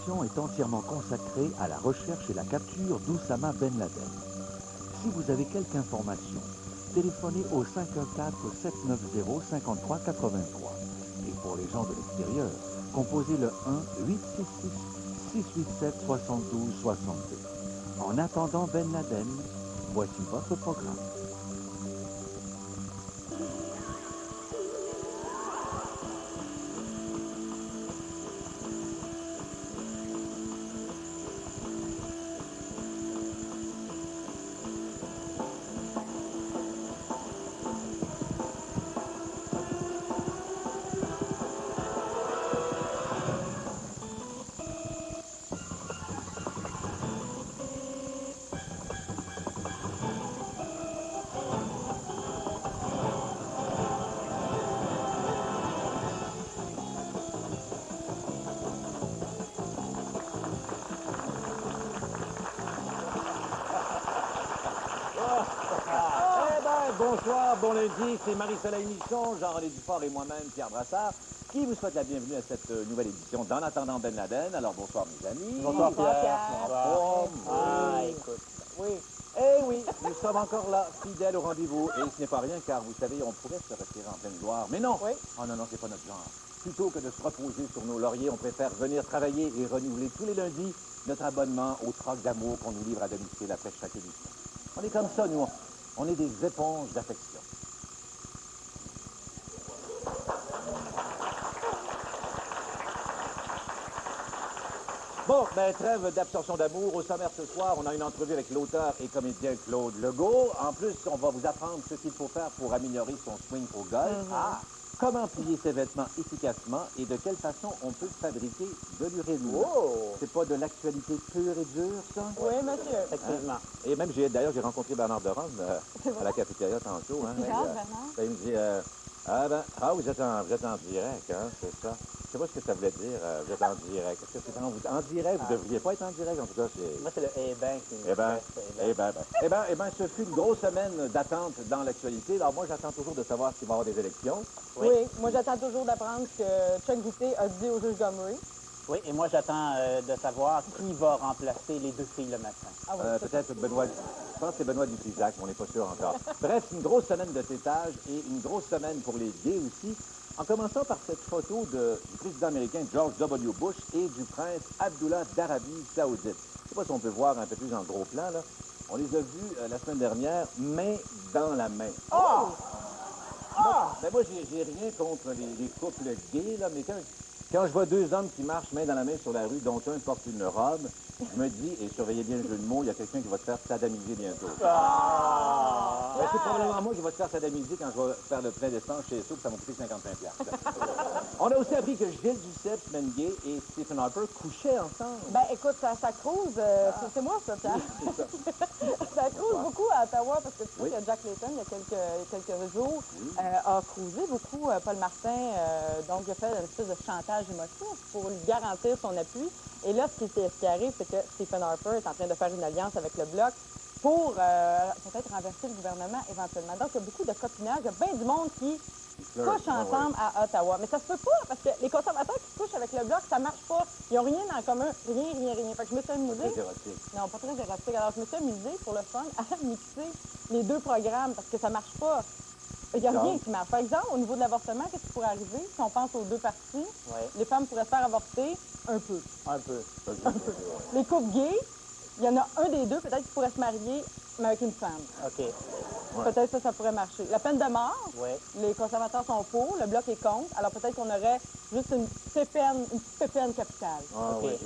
émission est entièrement consacrée à la recherche et la capture d'Oussama Ben Laden. Si vous avez quelque information, téléphonez au 514-790-5383. Et pour les gens de l'extérieur, composez le 1-866-687-7262. En attendant Ben Laden, voici votre programme. Bonsoir, bon lundi, c'est Marie-Soleil Michon, Jean-René Dufort et moi-même, Pierre Brassard, qui vous souhaite la bienvenue à cette nouvelle édition d'En attendant Ben Laden. Alors bonsoir mes amis. Bonsoir Pierre. Bonsoir. Ah, écoute. Oui. Eh oui, nous sommes encore là, fidèles au rendez-vous. Et ce n'est pas rien, car vous savez, on pourrait se retirer en pleine gloire. Mais non. Oui. Oh non, non, c'est pas notre genre. Plutôt que de se reposer sur nos lauriers, on préfère venir travailler et renouveler tous les lundis notre abonnement au troc d'amour qu'on nous livre à domicile après chaque émission. On est comme ça, nous. On est des éponges d'affection. Bon, ben, trêve d'absorption d'amour. Au sommaire ce soir, on a une entrevue avec l'auteur et comédien Claude Legault. En plus, on va vous apprendre ce qu'il faut faire pour améliorer son swing au golf. Comment plier ses vêtements efficacement et de quelle façon on peut fabriquer de l'urine. Oh! C'est pas de l'actualité pure et dure, ça? Oui, monsieur. Effectivement. Et même, d'ailleurs, j'ai rencontré Bernard de Rome à la cafétéria tantôt. Hein, Bernard? Il me dit, vous êtes en direct, hein, c'est ça. Je sais pas ce que ça voulait dire, vous êtes en direct. Est-ce que c'est en direct? Vous devriez pas être en direct, en tout cas, c'est... Moi, c'est le eh-ben qui me ce fut une grosse semaine d'attente dans l'actualité. Alors, moi, j'attends toujours de savoir s'il va y avoir des élections. Oui, moi j'attends toujours d'apprendre ce que Chuck Guité a dit au juge Gomery. Oui, et moi, j'attends de savoir qui va remplacer les deux filles le matin. Ah oui, Peut-être Benoît... Je pense que c'est Benoît Dutrisac, mais on n'est pas sûr encore. Bref, une grosse semaine de tétage et une grosse semaine pour les gays aussi. En commençant par cette photo du président américain George W. Bush et du prince Abdullah d'Arabie Saoudite. Je ne sais pas si on peut voir un peu plus en gros plan, là. On les a vus la semaine dernière, main dans la main. Oh! Ben moi, j'ai rien contre les couples gays, là, mais quand je vois deux hommes qui marchent main dans la main sur la rue, dont un porte une robe, je me dis, et surveillez bien le jeu de mots, il y a quelqu'un qui va te faire sadamiser bientôt. Ben, c'est probablement moi qui va te faire sadamiser quand je vais faire le plein d'essence chez Soup, ça m'a coûté 55$. On a aussi appris que Gilles Duceppe, man gay, et Stephen Harper couchaient ensemble. Ben écoute, ça cruise, c'est moi ça, Pierre. Oui, c'est ça. Ça cruise beaucoup à Ottawa parce que tu sais Oui. que Jack Layton, il y a quelques jours, a cruisé beaucoup Paul Martin. Donc, il a fait une espèce de chantage émotif pour lui garantir son appui. Et là, ce qui arrive, c'est que Stephen Harper est en train de faire une alliance avec le Bloc pour peut-être renverser le gouvernement éventuellement. Donc, il y a beaucoup de copinage. Il y a bien du monde qui couchent ensemble à Ottawa. Mais ça se peut pas, parce que les conservateurs qui couchent avec le Bloc, ça marche pas. Ils n'ont rien en commun. Rien. Fait que je me suis amusée. Très érotique. Non, pas très érotique. Alors, je me suis amusée, pour le fun, à mixer les deux programmes, parce que ça marche pas. Il n'y a rien qui marche. Par exemple, au niveau de l'avortement, qu'est-ce qui pourrait arriver si on pense aux deux parties? Les femmes pourraient se faire avorter un peu. Un peu. Les couples gays, il y en a un des deux, peut-être, qui pourrait se marier, mais avec une femme. OK. Peut-être ça pourrait marcher. La peine de mort, Oui. les conservateurs sont pour, le Bloc est contre, alors peut-être qu'on aurait juste une petite pépine capitale. Ah, OK. oui,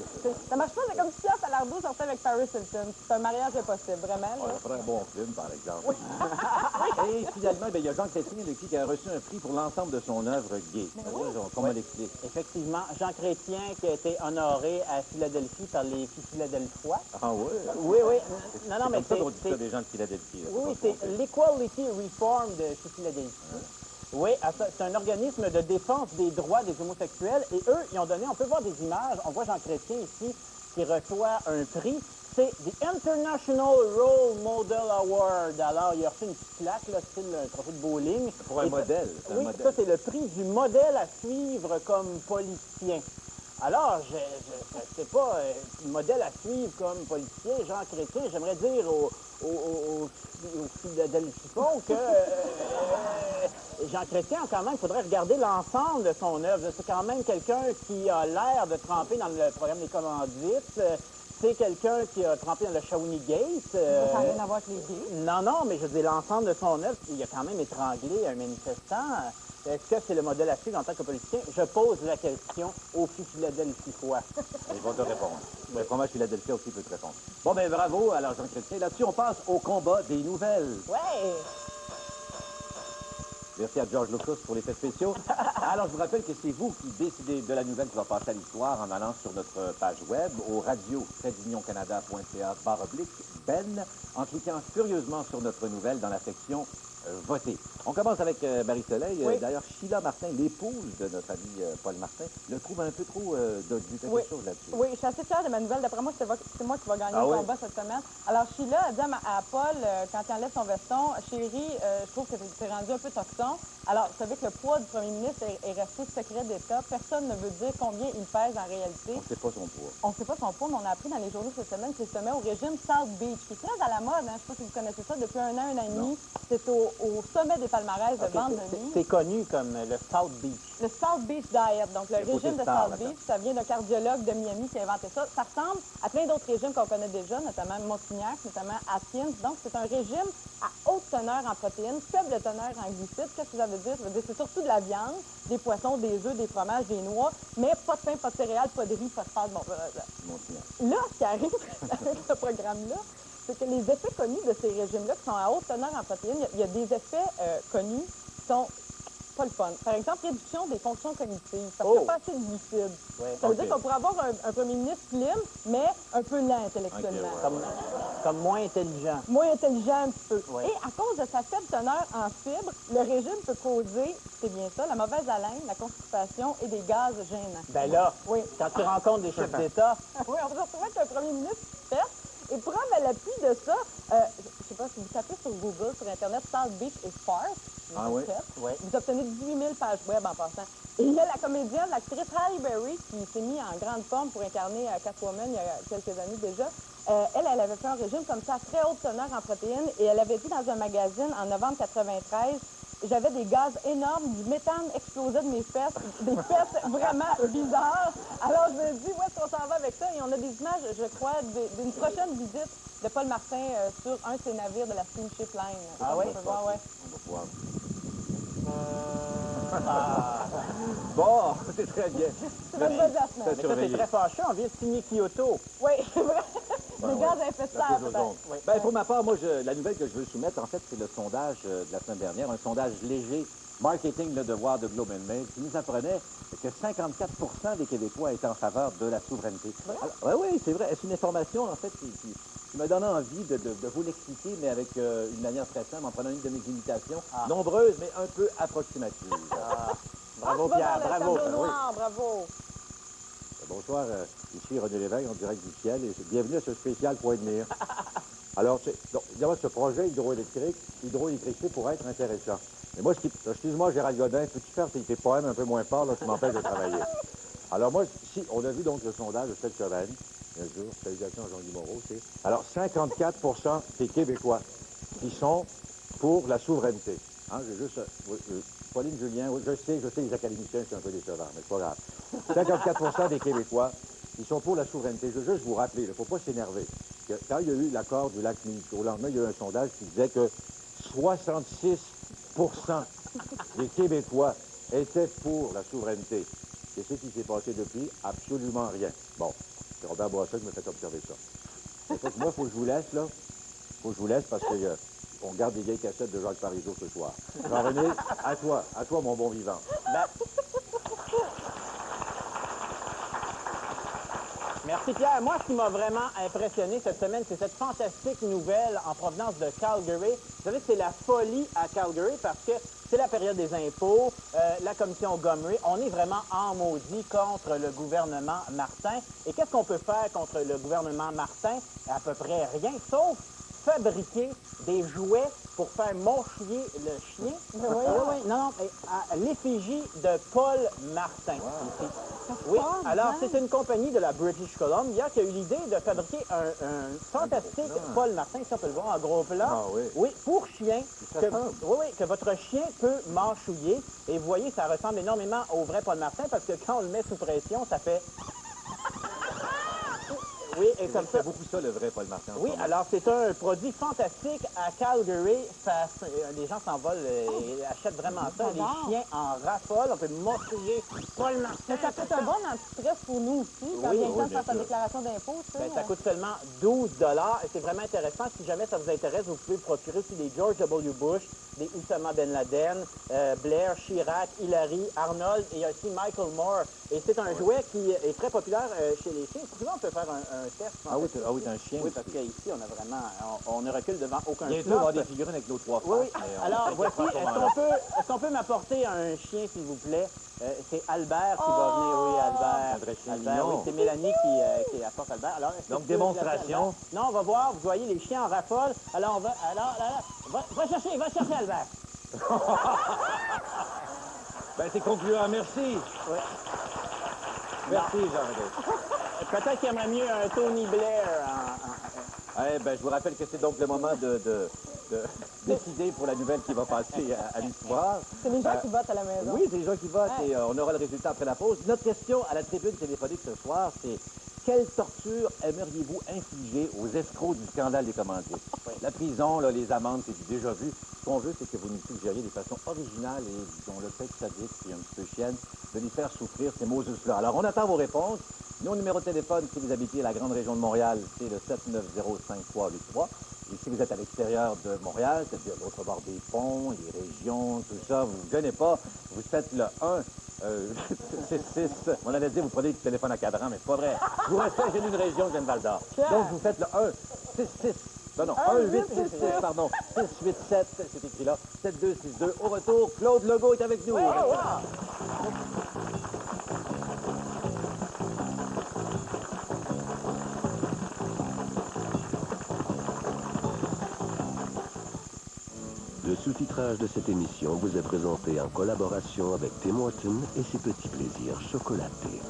Ça marche pas, c'est comme si Pierre Salardo sortait avec Paris Hilton. C'est un mariage impossible, vraiment. ça Là. ferait un bon film, par exemple. Et finalement, ben, il y a Jean Chrétien qui a reçu un prix pour l'ensemble de son œuvre gay. Comment l'explique? Effectivement, Jean Chrétien qui a été honoré à Philadelphie par les filles philadelphois. Ah oui? Oui. Non, mais c'est comme ça qu'on dit ça des gens de Philadelphie. là, Oui, pas c'est trop. l'Equality Reform de chez Philadelphie. Oui, c'est un organisme de défense des droits des homosexuels. Et eux, ils ont donné, on peut voir des images, on voit Jean Chrétien ici qui reçoit un prix. C'est The International Role Model Award. Alors, il a reçu une petite plaque, là, style un trophée de bowling. Pour un modèle. c'est un Oui, modèle. ça, c'est le prix du modèle à suivre comme politicien. Alors, je sais pas, modèle à suivre comme politicien, Jean Chrétien, j'aimerais dire aux Philadelphie que Jean Chrétien, quand même, il faudrait regarder l'ensemble de son œuvre. C'est quand même quelqu'un qui a l'air de tremper dans le programme des commandites. C'est quelqu'un qui a trempé dans le Shawnee Gate. Ça n'a rien à voir avec les gays. Non, non, mais je veux dire, l'ensemble de son œuvre, il a quand même étranglé un manifestant. Est-ce que c'est le modèle à suivre en tant que politicien? Je pose la question aux Philadelphifois. Ils vont te répondre. Le fromage Philadelphia aussi peut te répondre. Bon, ben bravo, alors Jean Chrétien. Là-dessus, on passe au combat des nouvelles. Ouais! Merci à George Lucas pour les faits spéciaux. Alors, je vous rappelle que c'est vous qui décidez de la nouvelle qui va passer à l'histoire en allant sur notre page web au radio-canada.ca/ben, en cliquant furieusement sur notre nouvelle dans la section voter. On commence avec Marie-Soleil. Oui. D'ailleurs, Sheila Martin, l'épouse de notre ami Paul Martin, le trouve un peu trop dodu. Quelque Oui. chose là-dessus. Oui, je suis assez fière de ma nouvelle. D'après moi, c'est moi qui va gagner Ah le oui? combat cette semaine. Alors, Sheila a dit à Paul, quand il enlève son veston, chérie, je trouve que tu t'es rendu un peu toxon. Alors, vous savez que le poids du premier ministre est resté secret d'État. Personne ne veut dire combien il pèse en réalité. On ne sait pas son poids. On ne sait pas son poids, mais on a appris dans les journaux cette semaine qu'il se met au régime South Beach, qui est très à la mode. Hein? Je ne sais pas si vous connaissez ça depuis un an et demi. C'est au sommet des palmarès de vente de nuit. C'est connu comme le South Beach. Le South Beach Diet, donc le Il y a beaucoup régime de de stars South là-dedans. Beach, ça vient d'un cardiologue de Miami qui a inventé ça. Ça ressemble à plein d'autres régimes qu'on connaît déjà, notamment Montignac, notamment Atkins. Donc, c'est un régime à haute teneur en protéines, faible teneur en glucides. Qu'est-ce que ça veut dire? Ça veut dire que c'est surtout de la viande, des poissons, des œufs, des fromages, des noix, mais pas de pain, pas de céréales, pas de riz, pas de pâtes. Bon, Montignac. là, ce qui arrive avec ce programme-là, c'est que les effets connus de ces régimes-là, qui sont à haute teneur en protéines, il y a des effets connus qui sont pas le fun. Par exemple, réduction des fonctions cognitives, parce qu'il n'y a pas assez de glucides. Ouais, Ça veut ok. dire qu'on pourrait avoir un premier ministre slim, mais un peu lent intellectuellement. Ok, ouais. Comme moins intelligent. Moins intelligent un petit peu. Ouais. Et à cause de sa faible teneur en fibres, le régime peut causer, c'est bien ça, la mauvaise haleine, la constipation et des gaz gênants. Ben là, Oui. quand tu rencontres des chefs d'État, Oui, on se retrouve avec un premier ministre qui pète. Et preuve à l'appui de ça, je ne sais pas si vous tapez sur Google, sur Internet, South Beach et Farce, Ah oui? Oui. vous obtenez 18 000 pages web en passant. Et il y a la comédienne, l'actrice Halle Berry, qui s'est mise en grande forme pour incarner Catwoman il y a quelques années déjà. Elle avait fait un régime comme ça, à très haute teneur en protéines, et elle avait dit dans un magazine en novembre 93, j'avais des gaz énormes, du méthane explosait de mes fesses, des fesses vraiment bizarres. Alors je me dis, où est-ce qu'on s'en va avec ça? Et on a des images, je crois, d'une prochaine visite de Paul Martin sur un de ses navires de la Steamship Line. Ah On oui? peut voir, ouais. On va pouvoir. Bon, c'est très bien. C'est une bonne semaine. Ça, mais ça, c'est surveiller. très fâcheux. On vient de signer Kyoto. Oui, c'est vrai. Ben Des ouais. gaz La infestants, pause peut-être. ozone. Ben, pour ma part, moi, la nouvelle que je veux soumettre, en fait, c'est le sondage de la semaine dernière, un sondage léger, marketing, le devoir de Globe and Mail, qui nous apprenait que 54 des Québécois étaient en faveur de la souveraineté. Oui, c'est vrai. C'est une information, en fait, qui me donne envie de vous l'expliquer, mais avec une manière très simple, en prenant une de mes imitations, nombreuses, mais un peu approximatives. Bravo, tu vas Pierre, dans le bravo. tableau noir, bravo. Bonsoir, ici René Lévesque, en direct du ciel, et bienvenue à ce spécial Point de mire. Alors, donc, évidemment, ce projet hydroélectricité pourrait être intéressant. Mais moi, excuse-moi, Gérald Godin, peux-tu faire tes poèmes un peu moins forts, là, tu m'empêches de travailler. Alors moi, si on a vu donc le sondage de cette semaine, bien sûr, salutations à Jean-Guy Moreau, c'est... Alors, 54 des Québécois qui sont pour la souveraineté. Hein, j'ai juste... Pauline Julien, oui, je sais, les académiciens, c'est un peu décevant, mais c'est pas grave. 54 des Québécois, ils sont pour la souveraineté. Je veux juste vous rappeler, il ne faut pas s'énerver, que quand il y a eu l'accord du lac Mead, au lendemain, il y a eu un sondage qui disait que 66 des Québécois étaient pour la souveraineté. Qu'est-ce qui s'est passé depuis? Absolument rien. Bon, c'est Robert Bourassa qui m'a fait observer ça. Mais moi, il faut que je vous laisse, là. Il faut que je vous laisse parce que... on garde des vieilles cassettes de Jacques Parizeau ce soir. Jean-René, à toi, mon bon vivant. Ben, merci, Pierre. Moi, ce qui m'a vraiment impressionné cette semaine, c'est cette fantastique nouvelle en provenance de Calgary. Vous savez, c'est la folie à Calgary parce que c'est la période des impôts, la commission Gomery. On est vraiment en maudit contre le gouvernement Martin. Et qu'est-ce qu'on peut faire contre le gouvernement Martin? À peu près rien, sauf fabriquer des jouets pour faire monchier le chien. Oui, Oui, non, à l'effigie de Paul Martin. Ici. Oui, alors c'est une compagnie de la British Columbia qui a eu l'idée de fabriquer un fantastique Paul Martin, si on peut le voir en gros plan. Ah oui. Oui, pour chien. Ça Que, ressemble. oui, que votre chien peut mâchouiller. Et vous voyez, ça ressemble énormément au vrai Paul Martin parce que quand on le met sous pression, ça fait... Oui, et comme ça... C'est beaucoup ça, le vrai Paul Martin. Oui, alors c'est un produit fantastique à Calgary. Les gens s'envolent et achètent vraiment ça. Les J'adore. chiens en raffolent. On peut mâchouiller Paul Martin. Mais ça peut être un bon anti-stress pour nous aussi, quand Oui, vient le temps de bien faire sa sûr. déclaration d'impôt, tu sais. Ben, ça coûte seulement 12 $ et c'est vraiment intéressant. Si jamais ça vous intéresse, vous pouvez procurer aussi des George W. Bush, des Oussama Ben Laden, Blair, Chirac, Hillary, Arnold et il y a aussi Michael Moore. Et c'est un jouet qui est très populaire chez les chiens. Souvent, on peut faire un test. Ah oui, t'as un chien. Oui, parce qu'ici, on a vraiment... On ne recule devant aucun Bientôt, il va y avoir flop. des figurines avec nos trois Oui, faces. oui. mais on Alors, sait voici, pas à ce moment-là. est-ce qu'on peut m'apporter un chien, s'il vous plaît? C'est Albert qui va venir. Oui, Albert. Un vrai chien Albert, mignon. oui, c'est Mélanie qui apporte Albert. Alors, est-ce que Donc, tu peux démonstration. placer Albert? Non, on va voir. Vous voyez les chiens en raffole. Alors, on va... Alors, va chercher Albert. Ben, c'est concluant, merci. Oui. Merci, Jean-René. Peut-être qu'il aimerait mieux un Tony Blair. Eh ben, je vous rappelle que c'est donc le moment de décider pour la nouvelle qui va passer à l'histoire. C'est les gens qui votent à la maison. Oui, c'est les gens qui votent Ouais. et on aura le résultat après la pause. Notre question à la tribune téléphonique ce soir, c'est quelle torture aimeriez-vous infliger aux escrocs du scandale des commandites? La prison, là, les amendes, c'est du déjà vu. Ce qu'on veut, c'est que vous nous suggériez des façons originales et, disons, le peut-être sadique et un petit peu chienne, de les faire souffrir ces Moses-là. Alors, on attend vos réponses. Nos numéros de téléphone, si vous habitez la grande région de Montréal, c'est le 790-5383. Et si vous êtes à l'extérieur de Montréal, c'est-à-dire l'autre bord des ponts, les régions, tout ça, vous ne connaissez pas, vous faites le 1 6. On allait dire, vous prenez le téléphone à cadran, mais c'est pas vrai. Vous restez dans une région de Val-d'Or. Donc, vous faites le 1 6. Non, 1-8-6-6, pardon. 6-8-7, c'est écrit là. 7-2-6-2. Au retour, Claude Legault est avec nous. Le sous-titrage de cette émission vous est présenté en collaboration avec Tim Hortons et ses petits plaisirs chocolatés.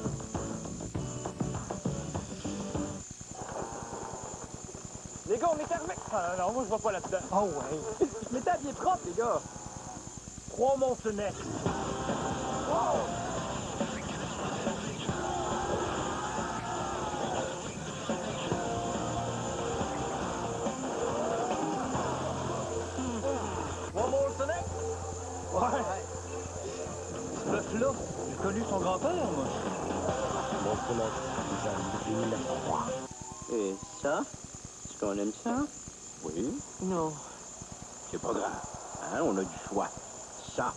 Les gars, on est arrivés. Ah non, moi, je vais pas là-dedans. Oh, ouais. Mettez habillés propre, les gars. 3 Montenay. Ouais. Ce bœuf-là, j'ai connu son grand-père, moi. Et ça? Est-ce qu'on aime ça? Oui, Non. c'est pas grave. Hein, on a du choix. Ça?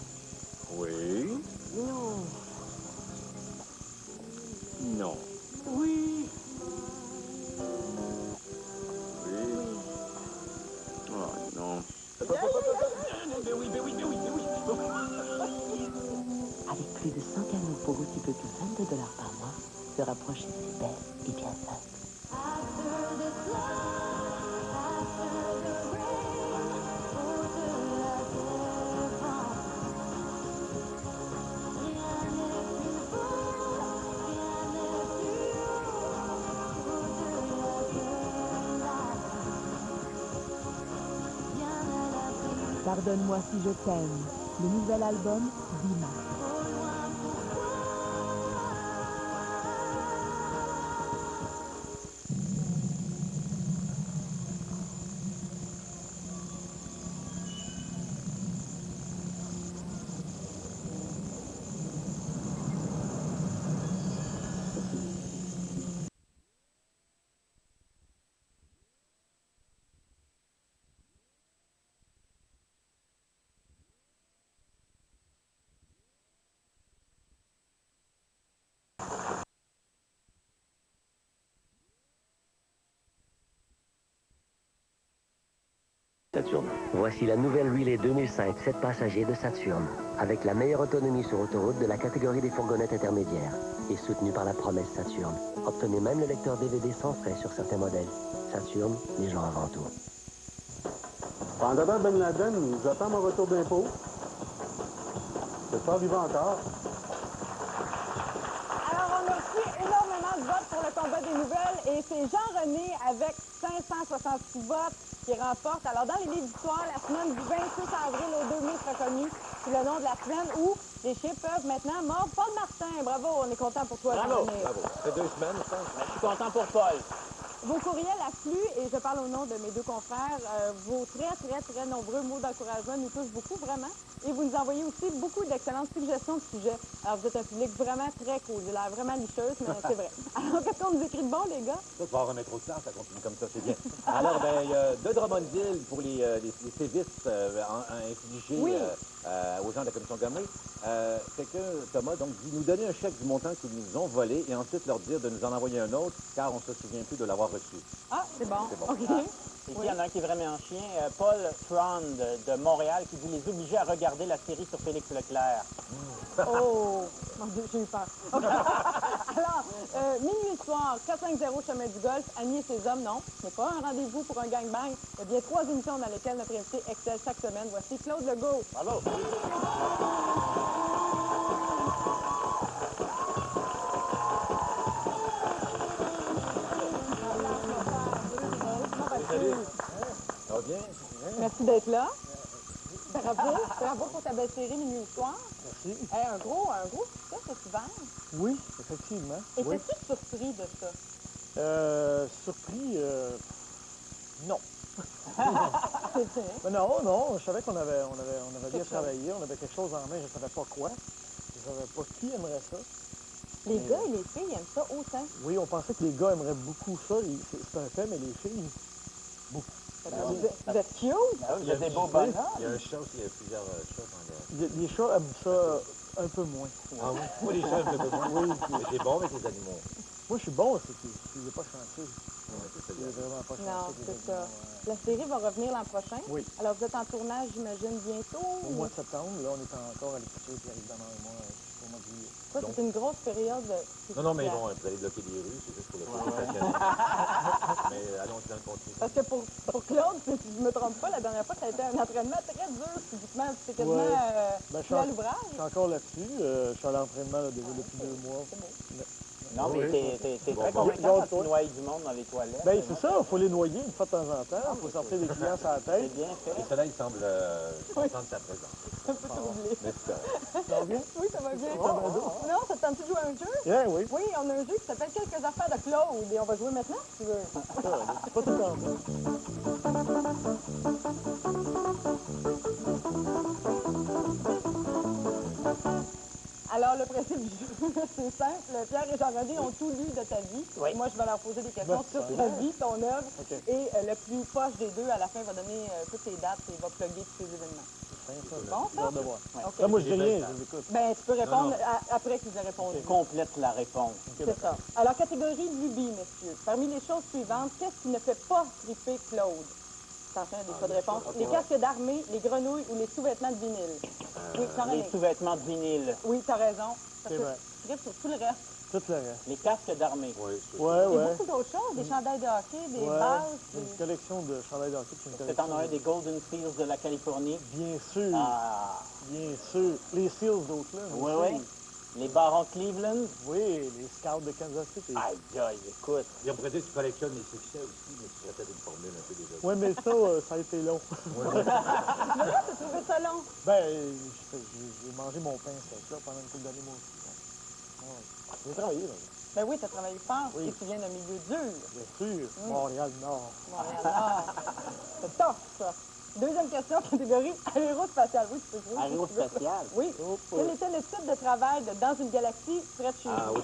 Oui. Non. Non. Oui. Oui. Oh non. Avec plus de 100 canaux pour aussi peu que 22 $ par mois, se rapprocher, c'est belle et bien simple. Pardonne-moi si je t'aime, le nouvel album d'Ima. Saturne. Voici la nouvelle Relay 2005 7 passagers de Saturne, avec la meilleure autonomie sur autoroute de la catégorie des fourgonnettes intermédiaires et soutenue par la promesse Saturne. Obtenez même le lecteur DVD sans frais sur certains modèles. Saturne, les gens avant tout. En attendant Ben Laden, j'attends mon retour d'impôt. C'est pas arrivé encore. Alors, on a reçu énormément de votes pour le combat des nouvelles et c'est Jean-René avec 566 votes qui remporte. Alors, dans les livres d'histoire, la semaine du 26 avril au 2 mai sera connue sous le nom de la semaine où les chiens peuvent maintenant mordre Paul Martin. Bravo, on est content pour toi, Bravo, Jean-René. Bravo. Ça fait 2 semaines, je pense. Je suis content pour Paul. Vos courriels affluent et je parle au nom de mes deux confrères. Vos très nombreux mots d'encouragement nous touchent beaucoup, vraiment. Et vous nous envoyez aussi beaucoup d'excellentes suggestions de sujets. Alors, vous êtes un public vraiment très cool. J'ai l'air vraiment licheuse, mais c'est vrai. Alors, qu'est-ce qu'on nous écrit de bon, les gars? Ça, tu vas remettre au clair, ça continue comme ça, c'est bien. Alors, ben, de Drummondville pour les sévices infligés Oui. aux gens de la commission Gomery. Quelqu'un, Thomas, donc, dit nous donner un chèque du montant qu'ils nous ont volé et ensuite leur dire de nous en envoyer un autre, car on ne se souvient plus de l'avoir reçu. Ah, c'est bon. C'est bon. OK. Ici, il y en a un qui est vraiment chien, Paul Trond de Montréal, qui dit les obliger à regarder la série sur Félix Leclerc. Oh, mon Dieu, j'ai eu peur. OK. Alors, minuit soir, 450 chemin du Golfe, Annie et ses hommes, non, ce n'est pas un rendez-vous pour un gangbang. Il y a bien 3 émissions dans lesquelles notre invité excelle chaque semaine. Voici Claude Legault. Bravo. Ça va bien? Merci d'être là. Bravo pour ta belle série Minuit au soir. Merci. Hey, un gros succès cet hiver. Oui, effectivement. Oui. Étais-tu surpris de ça? Surpris, non. C'est vrai. Mais non, je savais qu'on avait bien travaillé, on avait quelque chose en main, je ne savais pas quoi. Je ne savais pas qui aimerait ça. Les gars et les filles aiment ça autant. Oui, on pensait que les gars aimeraient beaucoup ça. C'est un fait, mais les filles, beaucoup. Vous êtes cute? Il y a des beaux bonhommes. Il y a un chat aussi, il y a plusieurs chats en l'air. Les chats aiment ça un peu moins. Ah oui? Moi, les chats, un peu moins. Oui. Mais c'est bon avec les animaux. Moi, je suis bon, c'est qu'il n'est pas chanceux. Ouais, c'est Il est vraiment pas chanceux. Non, les c'est ça. animaux, La série va revenir l'an prochain. Oui. Alors, vous êtes en tournage, j'imagine, bientôt? Au mois de septembre, là, on est encore à l'écriture, puis évidemment, moi, au mois de juillet. Quoi, c'est une grosse période. Non, mais bon, vous allez bloquer des rues, c'est juste pour le côté Mais allons-y dans le contenu. Parce que pour Claude, si je ne me trompe pas, la dernière fois, ça a été un entraînement très dur physiquement. C'était quasiment Ben, plus à l'ouvrage. Je suis encore là-dessus. Je suis à l'entraînement là, déjà depuis 2 mois. Non, mais t'es très bon. compétent quand tu noies du monde dans les toilettes. Ben, c'est ça, il faut les noyer une fois de temps en temps. Il faut sortir des clients sur la tête. C'est bien fait. Et cela, il semble content de sa présence. Un peu troublé. Mais c'est correct. Ça va bien? Oui, ça va bien. Oh. Non, ça te tente de jouer à un jeu? Yeah, oui. Oui, on a un jeu qui s'appelle Quelques affaires de Claude et on va jouer maintenant si tu veux. C'est pas tout le temps bon. Alors, le principe du jeu, c'est simple. Pierre et Jean-René ont tout lu de ta vie. Oui. Moi, je vais leur poser des questions sur ta vie, ton œuvre. OK. Et le plus proche des deux, à la fin, va donner toutes tes dates et va plugger tous tes événements. C'est bon, ça? J'ai hâte de voir. OK. Là, moi, je dis rien, je les écoute. Ben, tu peux répondre après qu'ils aient répondu. Complète la réponse. C'est ça. Alors, catégorie lubie, messieurs. Parmi les choses suivantes, qu'est-ce qui ne fait pas triper Claude? Attention, il y a des choix de réponse. Les casques d'armée, les grenouilles ou les sous-vêtements de vinyle? Oui, Jean-René. Les sous-vêtements de vinyle. Oui, t'as raison. C'est vrai. Tu tripes sur tout le reste. Tout le reste. Les casques d'armée. Oui, Ouais, Et ouais. beaucoup d'autres choses, des chandails de hockey, des Ouais. bases. J'ai une collection de chandails de hockey. Une C'est en un des Golden Seals de la Californie. Bien sûr. Ah, Bien sûr. Les Seals d'Oakland. oui, aussi. oui. Les Barons Cleveland. Oui, les Scouts de Kansas City. Aïe, aïe, écoute. Et on pourrait dire que tu collectionnes les succès aussi, mais tu serais peut-être une formule un peu déjà. Oui, mais ça a été long. Mais là, t'as trouvé ça long. Ben, j'ai mangé mon pain sec là, pendant une couple d'années, moi aussi. Ouais. J'ai travaillé, là. Ben oui, t'as travaillé fort Oui. et tu viens d'un milieu dur. Bien sûr. Montréal-Nord. Montréal. C'est tough, ça. Deuxième question, catégorie aérospatiale. Oui, tu peux jouer. Aérospatiale. Oui. Quel était le type de travail de Dans une galaxie près de chez Ah vous? oui,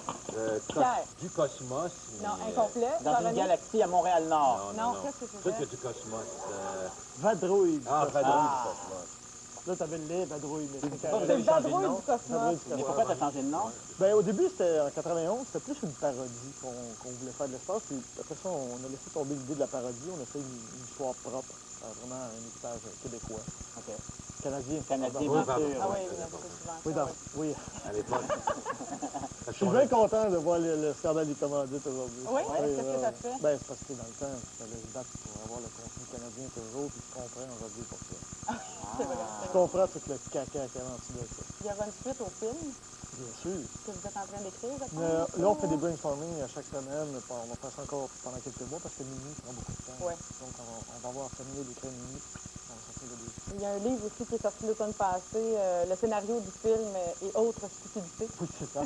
Pierre. du cosmos. Non, mais, incomplet. Dans une Jean-René? galaxie à Montréal-Nord. Non, qu'est-ce que Tout c'était? que du cosmos. Vadrouille. Vadrouille Ah. du cosmos. Là, t'avais le lait, vadrouille. Mais c'est Pourquoi vous C'est avez le changé de vadrouille nom? du cosmos. Vadrouille du Mais cosmos. pourquoi t'as changé de nom? Ben, au début, c'était en 91, c'était plus une parodie qu'on voulait faire de l'espace. Puis après ça, on a laissé tomber l'idée de la parodie. On a fait une histoire propre, vraiment un équipage québécois. OK. Canadien. Canadien, Oui, bien pardon. sûr. Ah oui, il y en a beaucoup souvent. Oui, oui. À l'époque. Je suis bien content de voir le scandale des commandites aujourd'hui. Oui? Qu'est-ce que ça te fait? Ben, c'est parce que dans le temps, il fallait se battre pour avoir le contenu canadien toujours, puis je comprends aujourd'hui pour ça. C'est vrai. Je comprends tout le caca qu'il y avait en dessous de ça. Il y aura une suite au film Bien sûr. que vous êtes en train d'écrire, je Là, pense. on fait des brainstorming chaque semaine. On va faire ça encore pendant quelques mois parce que minuit prend beaucoup de temps. Ouais. Donc, on va avoir terminé d'écrire minuit. On va sortir le début. Il y a un livre aussi qui est sorti l'automne passé, le scénario du film et autres stupidités. Oui, c'est ça.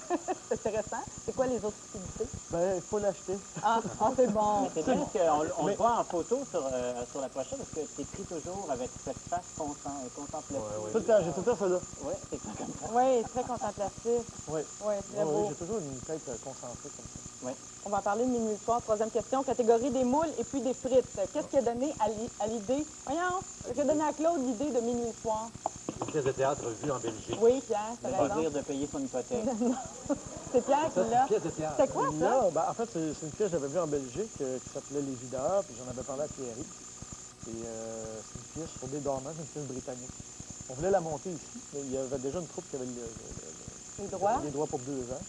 C'est intéressant. C'est quoi les autres stupidités? Ben, il faut l'acheter. Ah, c'est bon. Mais c'est bien qu'on le voit en photo sur la pochette parce que tu écris toujours avec cette face contemplative. Tout le temps, j'ai tout le temps ça là. Oui, c'est comme ça. Oui, très contemplatif. Oui. Oui, très beau. J'ai toujours une tête concentrée comme ça. Oui. On va en parler de Minuit le soir. Troisième question, catégorie des moules et puis des frites. Qu'est-ce qui a donné à l'idée, qu'est-ce qui a donné à Claude l'idée de Minuit le soir? Une pièce de théâtre vue en Belgique. Oui, Pierre, t'as Le raison. désir de payer son hypothèque. C'est Pierre qui l'a. Pièce de théâtre. C'est quoi ça? Là, ben, en fait, c'est une pièce que j'avais vue en Belgique qui s'appelait Les Videurs, puis j'en avais parlé à Thierry. Et c'est une pièce sur des dormants, c'est une pièce britannique. On voulait la monter ici, mais il y avait déjà une troupe qui avait Les droits? les droits pour 2 ans.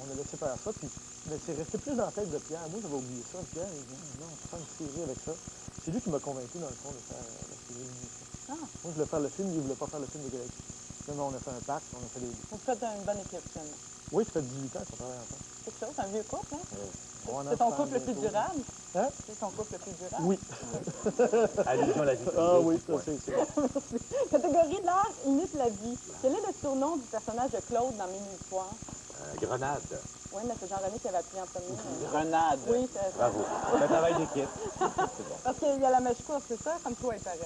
On a laissé faire ça, puis mais c'est resté plus dans la tête de Pierre. Moi, j'avais oublié ça. Pierre, il dit non, on peut faire une série avec ça. C'est lui qui m'a convaincu, dans le fond, de faire la série. Ah. Moi, je voulais faire le film, lui, il voulait pas faire le film de Galaxy. Là, on a fait un pacte, on a fait les deux. Vous faites une bonne équipe, finalement. Oui, ça fait 18 ans qu'on travaille ensemble. Quelque chose, un vieux couple, hein? On en C'est ton parle couple le plus bientôt. durable? Hein? C'est ton couple le plus durable? Oui. Allusion à la vie. Ah oui, ça, c'est ça. Catégorie de l'art imite la vie. Quel est le surnom du personnage de Claude dans Minuit le soir? Grenade. Oui, mais c'est Jean-René qui avait appuyé en premier. Grenade. Oui, c'est ça. Bravo. Le travail d'équipe. C'est bon. Parce qu'il y a la mèche courte, c'est ça? Comme toi, il paraît.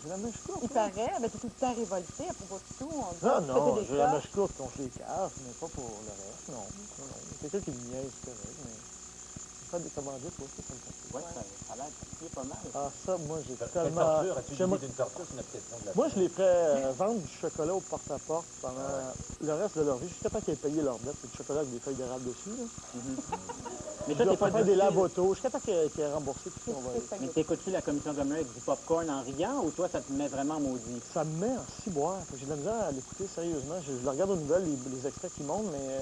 J'ai la mèche courte. Il paraît, mais t'es tout le temps révolté à propos de tout. On dit, Non, tu non, pétais des j'ai la coches. mèche courte contre les caves, mais pas pour le reste, non. Non, non. Quelqu'un qui me niaise, c'est correct, mais... Faire des commandites, oui, ça me fait plaisir. Oui, ça a l'air de pas mal. Ah, ça, moi, j'ai Quelle tellement... torture? As-tu J'aimerais- l'idée d'une torture? C'est notre question de la Moi, je les ferais vendre du chocolat au porte-à-porte pendant le reste de leur vie, jusqu'à temps qu'ils aient payé leur dette. C'est du chocolat avec des feuilles d'érable dessus, là. Mais Je toi, leur t'es pas ferais des du style- lave-autos, jusqu'à temps qu'ils aient remboursé tout ce qu'on va aller. Mais t'écoutes-tu la commission de avec du popcorn en riant ou toi, ça te met vraiment maudit? Ça me met en ciboire. J'ai de la misère à l'écouter sérieusement. Je le regarde aux nouvelles, les extraits qui montent, mais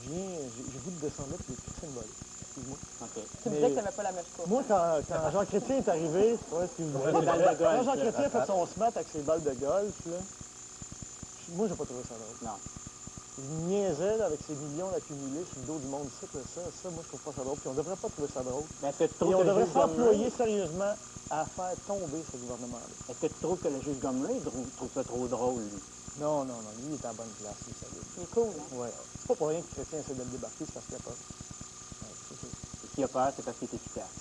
j'ai goût de descendre là et de crisser une volée. Excuse-moi. OK. Tu me Mais- disais que t'aimais pas la mèche courte. Moi, quand Jean Chrétien est arrivé, ouais, excuse-moi. Les balles de golf, Quand Jean là. Chrétien a fait son smat avec ses balles de golf, là, moi, j'ai pas trouvé ça drôle. Non. Il niaisait là, avec ses millions accumulés sur le dos du monde ici, là, ça, moi, je trouve pas ça drôle. Puis on devrait pas trouver ça drôle. Mais est-ce que tu Et trouves on que le devrait juge Gomery... s'employer sérieusement à faire tomber ce gouvernement-là. Est-ce que tu trouves que le juge Gomery trouve ça trop drôle, lui? Non, non, non, lui, il est à la bonne place, il est solide. Il est cool, hein? Ouais. C'est pas pour rien que Chrétien essaie de le débarquer, c'est parce qu'il a peur. Ouais, c'est ça. Et s'il a peur, c'est parce qu'il est efficace.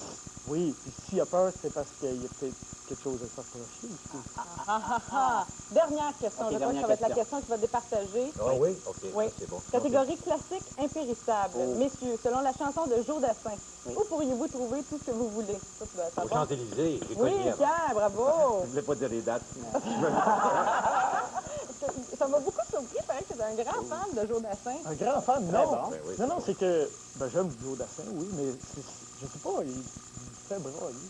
Oui, puis s'il a peur, c'est parce qu'il y a peut-être quelque chose à se reprocher aussi. Dernière question. Ok, je crois que dernière ça va être la question. question qui va départager. Ah oui? OK. Oui. C'est bon. Catégorie classique impérissable. Oh. Messieurs, selon la chanson de Joe Dassin, Oui. où pourriez-vous trouver tout ce que vous voulez? Ça, tu dois Au savoir. Champs-Élysées, j'ai Oui, connu avant. Pierre, bravo! Je voulais pas dire les dates. Ça m'a beaucoup surpris, pareil que tu es un grand fan de Joe Dassin. Un grand fan, Très non. bon. Ben oui, Non, non, c'est que... Ben, j'aime Joe Dassin, oui, mais je sais pas, il fait bras, lui.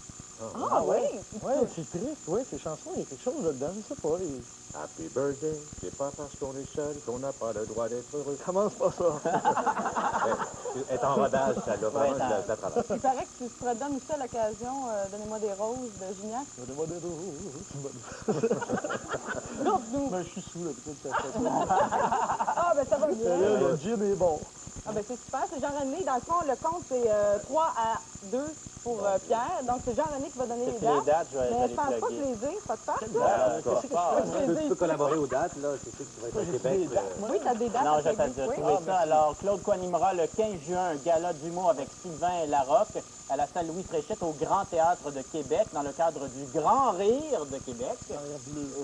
Ah oui? Oui, c'est triste, oui, ces chansons, il y a quelque chose là-dedans, je sais pas. Happy birthday, c'est pas parce qu'on est seul qu'on n'a pas le droit d'être heureux. Commence pas ça. Elle est en rodage, celle-là. Vraiment, Ouais, je la travaille. Il paraît que tu te redonnes aussi à l'occasion Donnez-moi des roses de Gignac. Donnez-moi des roses. Nous. Ben, je suis sous, là, peut-être que ça fait Ah, ben ça va bien. Le gin est bon. Ah, ben c'est super. C'est Jean-René. Dans le fond, le compte, c'est 3 à 2 pour Pierre. Donc, c'est Jean-René qui va donner les Toutes les dates. dates, je vais Mais je les pense pas que plugger. je les ai. Pas de part, ça? Qu'est-ce que tu fais? Tu peux collaborer aux dates, là. C'est sûr que tu vas être au Québec. Oui, tu as des dates Non, à j'ai plugger. déjà Oui. trouvé ça. Alors, Claude co-animera le 15 juin un gala d'humour avec Sylvain Larocque à la salle Louis Fréchette au Grand Théâtre de Québec dans le cadre du Grand Rire de Québec.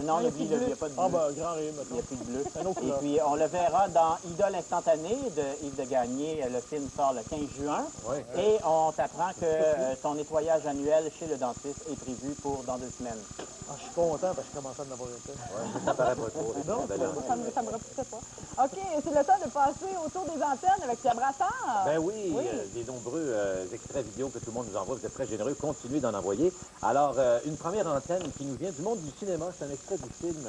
Non, il n'y a pas de bleu. Ah, ben, grand rire, Il n'y mettons. a plus de bleu. Un autre Et couleur. puis, on le verra dans Idole instantanée de Yves de Gagné. Le film sort le 15 juin. Oui. Et on t'apprend t'apprends que ton nettoyage annuel chez le dentiste est prévu pour dans 2 semaines. Ah, je suis content parce que je commence à en avoir été. Ouais, ça paraît pas trop. Non, Ça me repoussait pas. OK, c'est le temps de passer autour des antennes avec Pierre Brassard. Ben oui, des nombreux extraits vidéo que tout le monde nous envoie. Vous êtes très généreux. Continuez d'en envoyer. Alors, une première antenne qui nous vient du monde du cinéma. C'est un extrait du film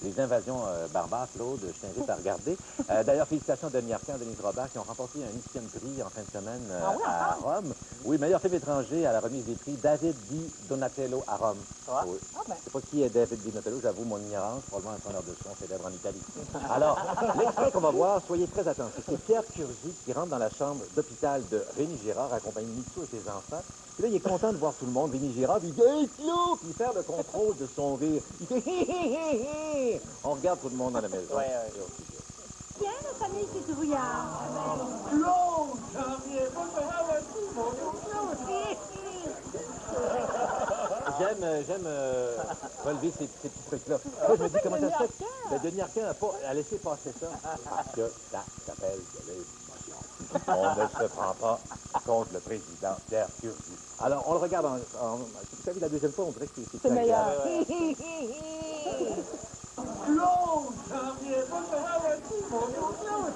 Les Invasions barbares, Claude. Je t'invite à regarder. D'ailleurs, félicitations à Denis Arcand et Denise Robert qui ont remporté un 8e prix en fin de semaine à Rome. Oui, meilleur film étranger à la remise des prix. David Di Donatello à Rome. Oui. Je ne sais pas qui est David Di Donatello. J'avoue mon ignorance. Probablement un preneur de son célèbre en Italie. Alors, l'extrait qu'on va voir, soyez très attentifs. C'est Pierre Curzi qui rentre dans la chambre d'hôpital de Rémi Girard, accompagné de Mitsou et ses enfants. Puis là, il est content de voir tout le monde. Rémi Girard, puis il dit « Hey, Claude! » Puis il perd le contrôle de son rire. Il fait « Hé, hé, hé, hé! » On regarde tout le monde dans la maison. Tiens, la famille qui grouillard. Claude, j'en viens pas de voir un petit mon Claude. J'aime relever ces petits trucs-là. Moi, je me dis comment ça se fait. Ben, Denis Arcand a laissé passer ça. Parce que ça s'appelle de l'émotion. On ne se prend pas contre le président Pierre Curzi. Alors, on le regarde vous savez, la deuxième fois, on dirait que c'est meilleur. Claude, j'en viens pas de voir un petit mon Claude.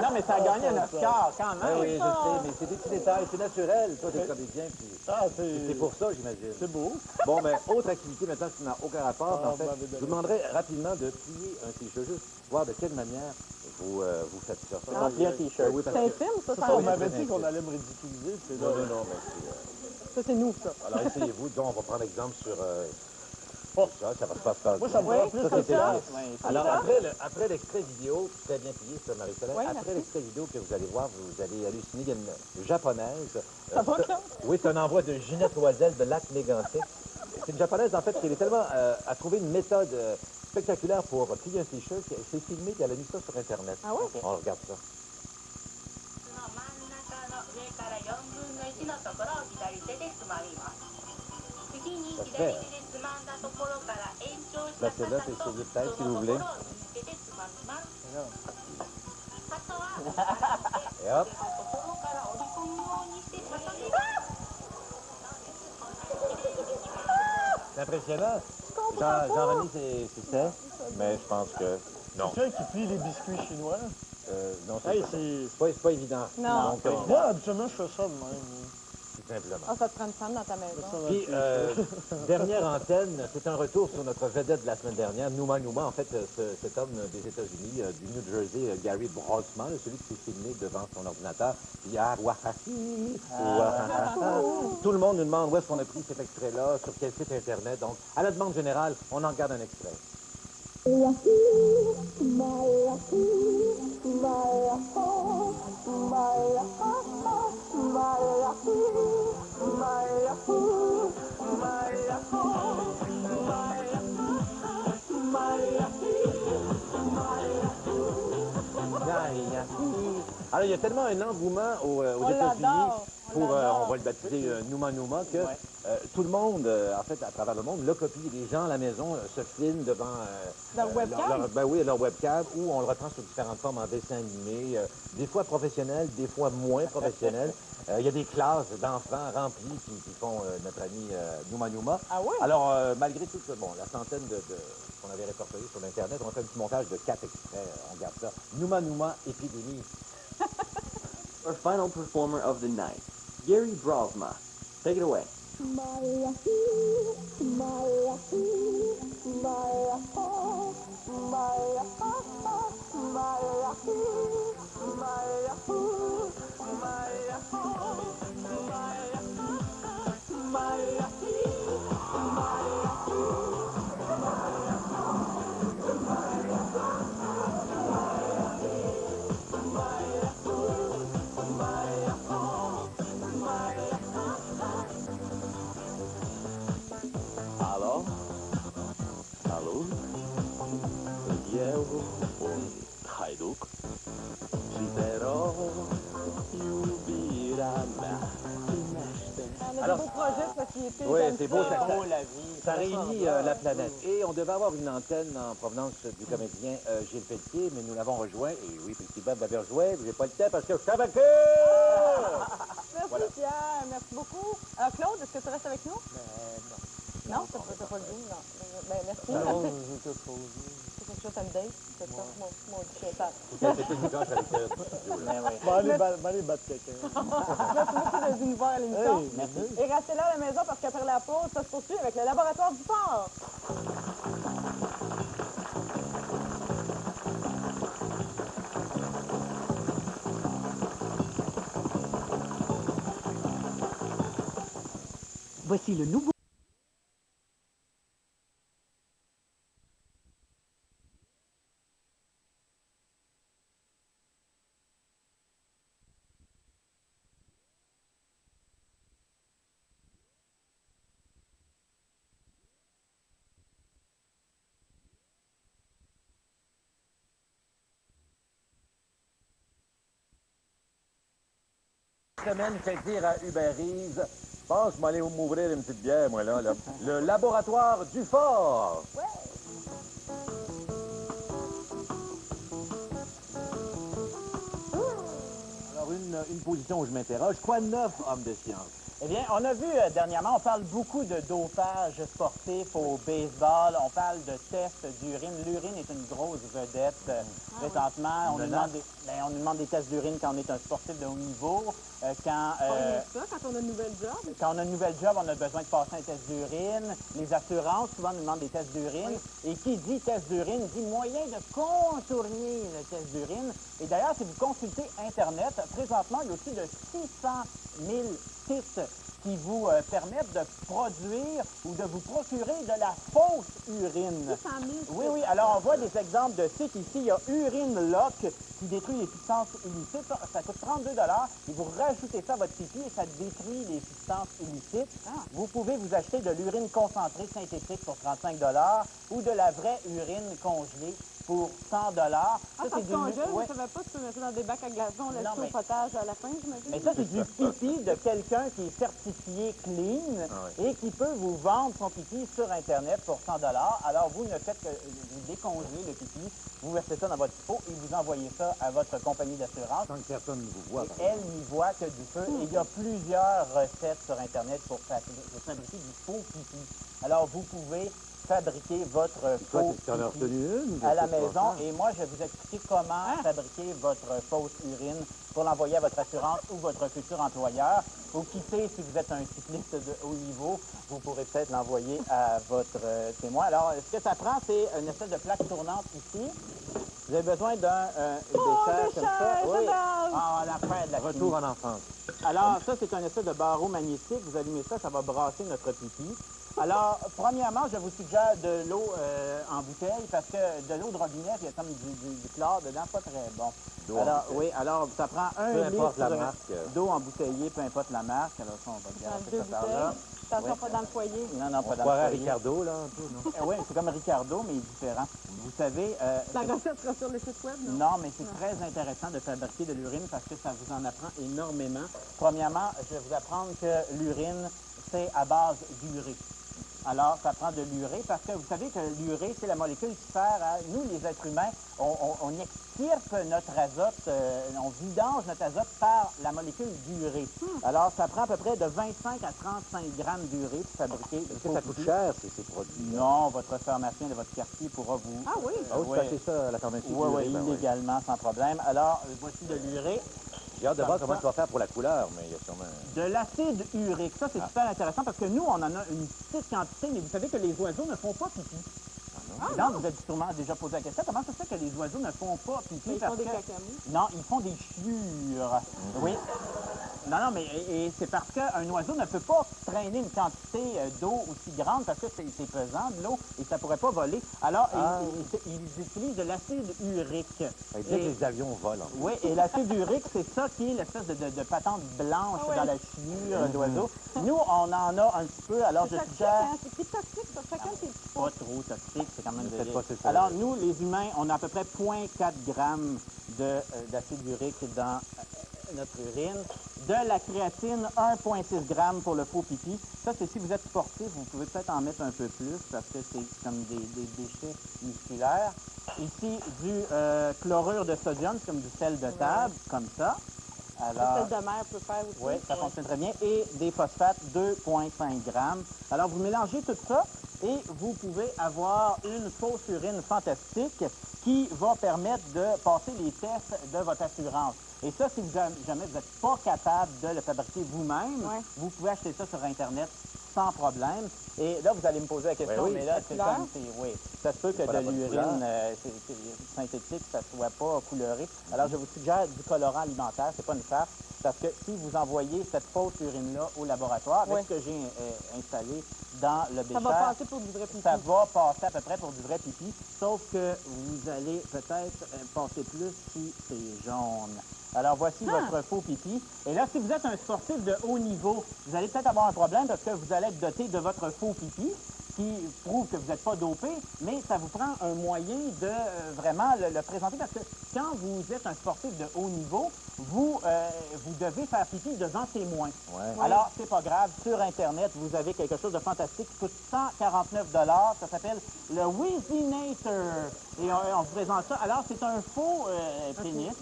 Non, mais ça a gagné un Oscar quand même. Oui, je sais, mais c'est des petits détails. C'est naturel. Toi, t'es comédien, puis c'est pour ça, j'imagine. C'est beau. Bon, mais autre activité maintenant qui n'a aucun rapport. En fait, je vous demanderais rapidement de plier un t-shirt, juste voir de quelle manière vous faites ça. Remplir un t-shirt. Oui, parce C'est un que... film, ça? On m'avait dit qu'on allait me ridiculiser. Non, mais c'est... Ça, c'est nous, ça. Alors, essayez-vous. Disons, on va prendre exemple sur... ça va se passer. Moi, ça me prend plus ça, que c'est ça. Alors, après l'extrait vidéo, très bien plié, ça, Marie-Soleil, après l'extrait vidéo que vous allez voir, vous allez halluciner. Il y a une japonaise. Oui, c'est un envoi de Ginette Loisel de Lac-Mégantic. C'est une japonaise, en fait, qui est tellement a trouvé une méthode spectaculaire pour plier un t-shirt. Elle s'est filmée et elle a mis ça sur Internet. Ah ouais? On regarde ça. Ça se fait. Placez-le, puis essayez peut-être, si vous voulez. Et hop. C'est impressionnant. Jean-René, c'est mais je pense que non. Quelqu'un qui plie les biscuits chinois. Non, Hey, c'est pas évident. Non. Donc, moi, habituellement, je fais ça de même. tout simplement. Ah, ça te prend une femme dans ta maison. Puis, dernière antenne, c'est un retour sur notre vedette de la semaine dernière, Numa Numa. En fait, cet homme des États-Unis, du New Jersey, Gary Brosman, celui qui s'est filmé devant son ordinateur. Hier, tout le monde nous demande où est-ce qu'on a pris cet extrait-là, sur quel site Internet. Donc, à la demande générale, on en regarde un extrait. Alors, il y a tellement un engouement aux États-Unis pour, on va le baptiser Numa Numa, que tout le monde, en fait, à travers le monde, le copie. Les gens à la maison se filment devant leur webcam? leur webcam, ou on le reprend sous différentes formes en dessin animé, des fois professionnels, des fois moins professionnels. Il y a des classes d'enfants remplies qui font notre ami Numa Numa. Ah oui? Alors, malgré tout, bon, la centaine qu'on avait répertorié sur l'Internet, on a fait un petit montage de 4 extraits. On garde ça. Numa Numa, épidémie. Our final performer of the night, Gary Brosma. Take it away. Halo? Halo? Io un hajduk. Libero Jubirama. On a des beaux projets de société. Oui, c'est beau, la vie. ça réunit la planète. Et on devait avoir une antenne en provenance du comédien Gilles Pelletier, mais nous l'avons rejoint. Et oui, effectivement, vous l'avez rejoint. Vous n'avez pas le temps parce que je suis avec eux! est-ce que tu restes avec nous? Non. Non, t'as pas le goût, non. Ben, merci. Non, j'ai quelque chose. C'est quelque chose, t'as une date? C'est ça? Moi, je suis ça. Faut qu'elle pète une coche avec le studio, là. Va aller battre quelqu'un. Merci de nous voir à l'émission. Hey, merci. Et restez là à la maison parce qu'après la pause, ça se poursuit avec le laboratoire du fort. Voici le nouveau... Semaine fait dire à Uber Eats, je pense que je vais aller m'ouvrir une petite bière, moi, là. Le laboratoire du fort. Alors, une position où je m'interroge. Quoi de neuf, homme de science? Eh bien, on a vu dernièrement, on parle beaucoup de dopage sportif au baseball, on parle de tests d'urine. L'urine est une grosse vedette présentement. On nous demande des tests d'urine quand on est un sportif de haut niveau. On aime ça quand on a une nouvelle job. Quand on a une nouvelle job, on a besoin de passer un test d'urine. Les assurances, souvent, nous demandent des tests d'urine. Oui. Et qui dit test d'urine, dit moyen de contourner le test d'urine. Et d'ailleurs, si vous consultez Internet, présentement, il y a au-dessus de 600 000 sites qui vous permettent de produire ou de vous procurer de la fausse urine. 600 000 Oui, oui. Alors, on voit des exemples de sites ici. Il y a Urine Lock qui détruit les substances illicites. Ça coûte 32 $ et vous rajoutez ça à votre pipi et ça détruit les substances illicites. Vous pouvez vous acheter de l'urine concentrée synthétique pour 35 $ ou de la vraie urine congelée pour 100 $. Ah, ça se congèle, je ne savais pas si tu mettais dans des bacs à glaçons, le au potage à la fin, j'imagine. Mais ça, c'est du pipi de quelqu'un qui est certifié clean et qui peut vous vendre son pipi sur Internet pour 100 $. Alors, vous ne faites que vous décongelez le pipi, vous versez ça dans votre pot et vous envoyez ça à votre compagnie d'assurance. Sans que personne ne vous voit. Et elle n'y voit que du feu. Et il y a plusieurs recettes sur Internet pour fabriquer du faux pipi. Alors, vous pouvez fabriquer votre faux pipi à la maison. Et moi, je vais vous expliquer comment fabriquer votre fausse urine pour l'envoyer à votre assurance ou votre futur employeur. Ou qui sait, si vous êtes un cycliste de haut niveau, vous pourrez peut-être l'envoyer à votre témoin. Alors, ce que ça prend, c'est une espèce de plaque tournante ici. Vous avez besoin d'un déchets comme ça. Oui. L'affaire de la Retour en enfance. Alors, ça, c'est un espèce de barreau magnétique. Vous allumez ça, ça va brasser notre pipi. Alors, premièrement, je vous suggère de l'eau en bouteille parce que de l'eau de robinet, il y a comme du chlore dedans, pas très bon. Alors, oui, alors ça prend un litre d'eau embouteillée, peu importe la marque. Alors ça, on va garder ça par là. Attention, pas dans le foyer. Non, non, pas dans le foyer. Ricardo, là, un peu, non? Oui, c'est comme Ricardo, mais différent. Vous savez... la recette sera sur le site web, non? Non, mais c'est très intéressant de fabriquer de l'urine parce que ça vous en apprend énormément. Premièrement, je vais vous apprendre que l'urine, c'est à base d'urée. Alors, ça prend de l'urée parce que vous savez que l'urée, c'est la molécule qui sert à... Nous, les êtres humains, on extirpe notre azote, on vidange notre azote par la molécule d'urée. Alors, ça prend à peu près de 25 à 35 grammes d'urée pour fabriquer... Est-ce que ça coûte cher, ces produits? Non, votre pharmacien de votre quartier pourra vous... Ah oui? Ah oui, vous achetez ça à la pharmacie? Oui, oui, illégalement, sans problème. Alors, voici de l'urée. J'ai hâte de voir comment tu vas faire pour la couleur, mais il y a sûrement... De l'acide urique. Ça, c'est super intéressant parce que nous, on en a une petite quantité, mais vous savez que les oiseaux ne font pas pipi. Donc, vous êtes sûrement déjà posé la question, comment ça se fait que les oiseaux ne font pas pipi? Ils font des cacamous? Non, ils font des chiures. Oui. Non, non, mais et c'est parce qu'un oiseau ne peut pas traîner une quantité d'eau aussi grande parce que c'est pesant, de l'eau, et ça ne pourrait pas voler. Alors, ils utilisent de l'acide urique. Ça veut dire que les avions volent. Oui, et l'acide urique, c'est ça qui est l'espèce de patente blanche dans la chiure d'oiseau. Nous, on en a un petit peu, alors je suggère... C'est plus toxique sur chacun de ces petits Pas trop toxique, c'est quand même... Ça. Alors, nous, les humains, on a à peu près 0,4 grammes d'acide urique dans notre urine. De la créatine, 1,6 g pour le faux pipi. Ça, c'est si vous êtes sportif, vous pouvez peut-être en mettre un peu plus parce que c'est comme des déchets musculaires. Ici, du chlorure de sodium, c'est comme du sel de table, comme ça. Alors, Le sel de mer peut faire aussi. oui, ça fonctionne très bien. Et des phosphates, 2,5 grammes. Alors, vous mélangez tout ça et vous pouvez avoir une fausse urine fantastique qui va permettre de passer les tests de votre assurance. Et ça, si jamais vous n'êtes pas capable de le fabriquer vous-même, vous pouvez acheter ça sur Internet sans problème. Et là, vous allez me poser la question, oui, mais là, c'est comme... Oui, ça se peut que pas la de bonne l'urine synthétique, ça ne soit pas coloré. Alors, je vous suggère du colorant alimentaire, c'est pas une farce, parce que si vous envoyez cette fausse urine-là au laboratoire, avec ce que j'ai installé dans le bécher, ça va passer pour du vrai pipi. ça va passer à peu près pour du vrai pipi, sauf que vous allez peut-être passer plus si c'est jaune. Alors, voici votre faux pipi. Et là, si vous êtes un sportif de haut niveau, vous allez peut-être avoir un problème parce que vous allez être doté de votre faux pipi, qui prouve que vous n'êtes pas dopé, mais ça vous prend un moyen de vraiment le présenter parce que quand vous êtes un sportif de haut niveau, vous devez faire pipi devant témoins. Alors, c'est pas grave. Sur Internet, vous avez quelque chose de fantastique qui coûte 149 $. Ça s'appelle le Wheezinator. Et on vous présente ça. Alors, c'est un faux pénis,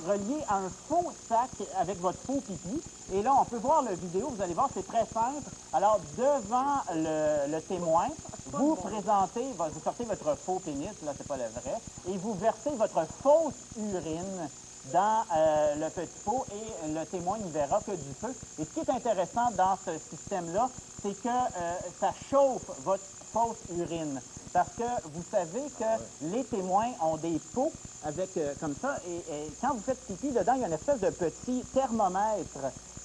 relié à un faux sac avec votre faux pipi. Et là, on peut voir la vidéo. Vous allez voir, c'est très simple. Alors, devant le témoin, vous présentez, vous sortez votre faux pénis, là, c'est pas le vrai, et vous versez votre fausse urine dans le petit pot et le témoin n'y verra que du feu. Et ce qui est intéressant dans ce système-là, c'est que ça chauffe votre fausse urine. Parce que vous savez que les témoins ont des pots avec comme ça, et quand vous faites pipi, dedans, il y a une espèce de petit thermomètre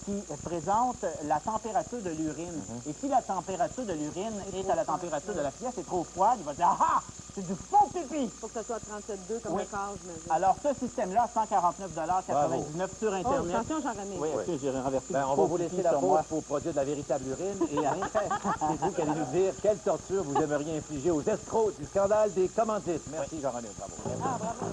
qui présente la température de l'urine. Et si la température de l'urine est à la température de la pièce, c'est trop froide, il va dire « Ah! C'est du faux pipi! » Il faut que ça soit 37,2 comme le corps, j'imagine. Alors, ce système-là, 149,99 $, sur Internet. Attention, Jean-René. Oui, j'ai renversé on va vous laisser la pause pour produire de la véritable urine. Et c'est vous qui allez nous dire quelle torture vous aimeriez infliger aux escrocs du scandale des commandites. Merci, Jean-René. Bravo. Ah, bravo.